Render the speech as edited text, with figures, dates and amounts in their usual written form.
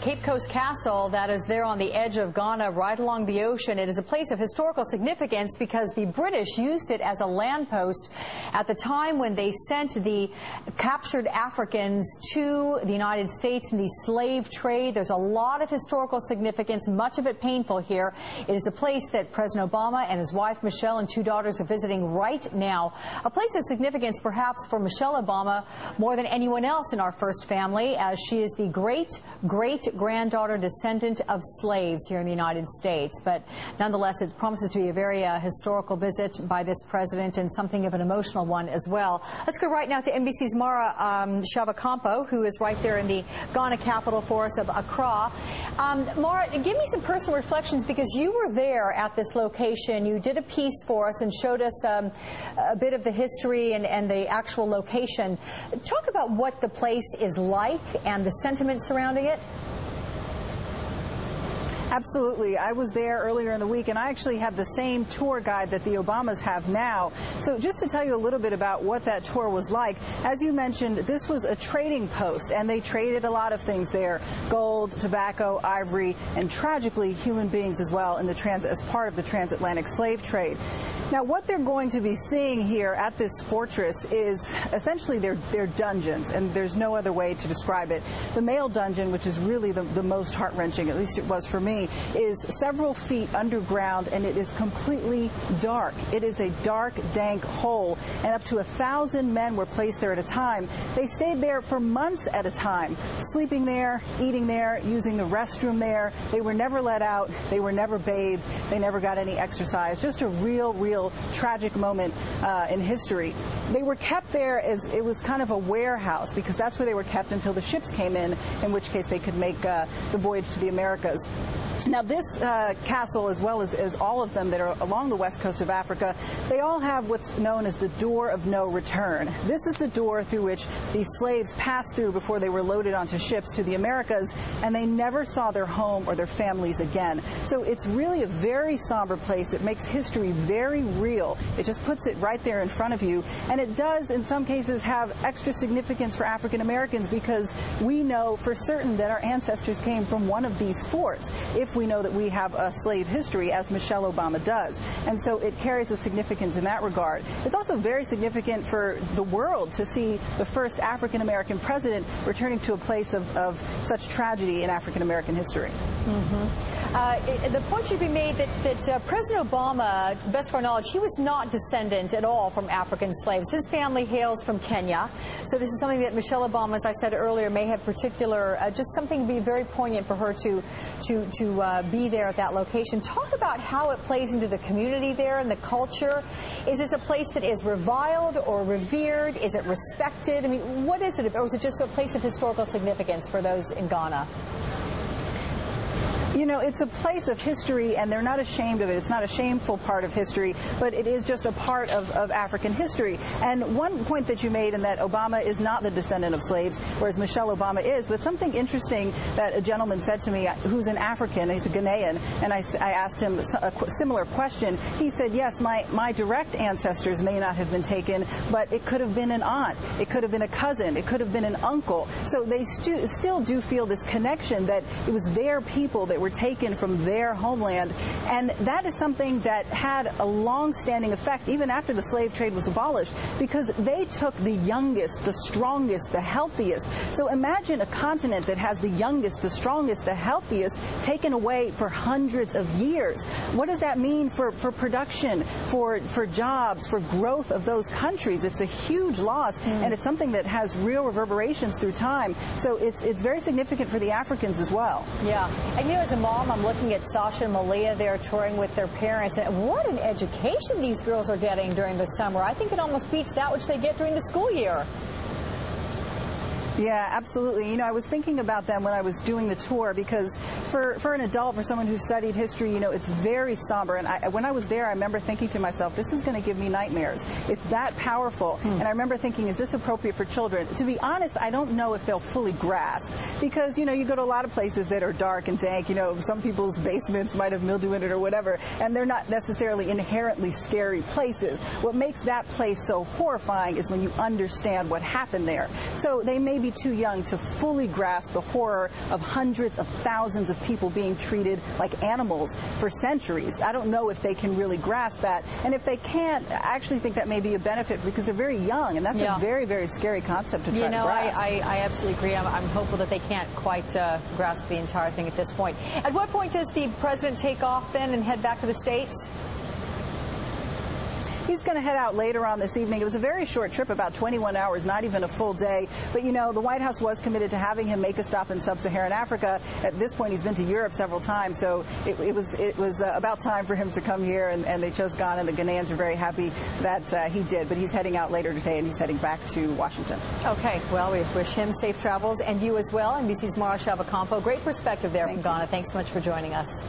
Cape Coast Castle that is there on the edge of Ghana, right along the ocean. It is a place of historical significance because the British used it as a land post at the time when they sent the captured Africans to the United States in the slave trade. There's a lot of historical significance, much of it painful here. It is a place that President Obama and his wife Michelle and 2 daughters are visiting right now. A place of significance perhaps for Michelle Obama more than anyone else in our first family, as she is the great-great-granddaughter descendant of slaves here in the United States. But nonetheless, it promises to be a very historical visit by this president and something of an emotional one as well. Let's go right now to NBC's Mara Shavacampo, who is right there in the Ghana capital for us of Accra. Mara, give me some personal reflections, because you were there at this location. You did a piece for us and showed us a bit of the history and the actual location. Talk about what the place is like and the sentiment surrounding it. Absolutely. I was there earlier in the week, and I actually had the same tour guide that the Obamas have now. So just to tell you a little bit about what that tour was like, as you mentioned, this was a trading post, and they traded a lot of things there: gold, tobacco, ivory, and tragically human beings as well in the as part of the transatlantic slave trade. Now, what they're going to be seeing here at this fortress is essentially their dungeons, and there's no other way to describe it. The male dungeon, which is really the most heart-wrenching, at least it was for me, is several feet underground, and it is completely dark. It is a dark, dank hole, and up to 1,000 men were placed there at a time. They stayed there for months at a time, sleeping there, eating there, using the restroom there. They were never let out. They were never bathed. They never got any exercise. Just a real tragic moment in history. They were kept there as it was kind of a warehouse, because that's where they were kept until the ships came in which case they could make the voyage to the Americas. Now, this castle, as well as all of them that are along the west coast of Africa, they all have what's known as the door of no return. This is the door through which these slaves passed through before they were loaded onto ships to the Americas, and they never saw their home or their families again. So it's really a very somber place. It makes history very real. It just puts it right there in front of you, and it does, in some cases, have extra significance for African Americans, because we know for certain that our ancestors came from one of these forts, if we know that we have a slave history, as Michelle Obama does. And so it carries a significance in that regard. It's also very significant for the world to see the first African-American president returning to a place of such tragedy in African-American history. The point should be made that President Obama, to the best of our knowledge, he was not descendant at all from African slaves. His family hails from Kenya. So this is something that Michelle Obama, as I said earlier, may have particular, just something to be very poignant for her to be there at that location. Talk about how it plays into the community there and the culture. Is this a place that is reviled or revered? Is it respected? I mean, what is it? Or is it just a place of historical significance for those in Ghana? You know, it's a place of history, and they're not ashamed of it. It's not a shameful part of history, but it is just a part of African history. And one point that you made, in that Obama is not the descendant of slaves, whereas Michelle Obama is. But something interesting that a gentleman said to me, who's an African, he's a Ghanaian, and I asked him a similar question. He said, yes, my direct ancestors may not have been taken, but it could have been an aunt, it could have been a cousin, it could have been an uncle. So they still do feel this connection, that it was their people that were taken from their homeland, and that is something that had a long-standing effect even after the slave trade was abolished, because they took the youngest, the strongest, the healthiest. So imagine a continent that has the youngest, the strongest, the healthiest taken away for hundreds of years. What does that mean for production, for jobs, for growth of those countries? It's a huge loss, and it's something that has real reverberations through time. So it's very significant for the Africans as well. Yeah, and you know, as a mom, I'm looking at Sasha and Malia there touring with their parents, and what an education these girls are getting during the summer. I think it almost beats that which they get during the school year. Yeah, absolutely. You know, I was thinking about them when I was doing the tour, because for an adult, for someone who studied history, you know, it's very somber. And when I was there, I remember thinking to myself, this is going to give me nightmares. It's that powerful. And I remember thinking, is this appropriate for children? To be honest, I don't know if they'll fully grasp, because, you know, you go to a lot of places that are dark and dank. You know, some people's basements might have mildew in it or whatever, and they're not necessarily inherently scary places. What makes that place so horrifying is when you understand what happened there. So they may be too young to fully grasp the horror of hundreds of thousands of people being treated like animals for centuries. I don't know if they can really grasp that. And if they can't, I actually think that may be a benefit because they're very young, and that's a very, very scary concept to try to grasp. I absolutely agree. I'm hopeful that they can't quite grasp the entire thing at this point. At what point does the president take off then and head back to the States? He's going to head out later on this evening. It was a very short trip, about 21 hours, not even a full day. But, you know, the White House was committed to having him make a stop in sub-Saharan Africa. At this point, he's been to Europe several times, so it was about time for him to come here, and they chose Ghana, and the Ghanaians are very happy that he did. But he's heading out later today, and he's heading back to Washington. Okay, well, we wish him safe travels, and you as well. NBC's Mara Shavacampo. Great perspective there from Ghana. Thanks so much for joining us.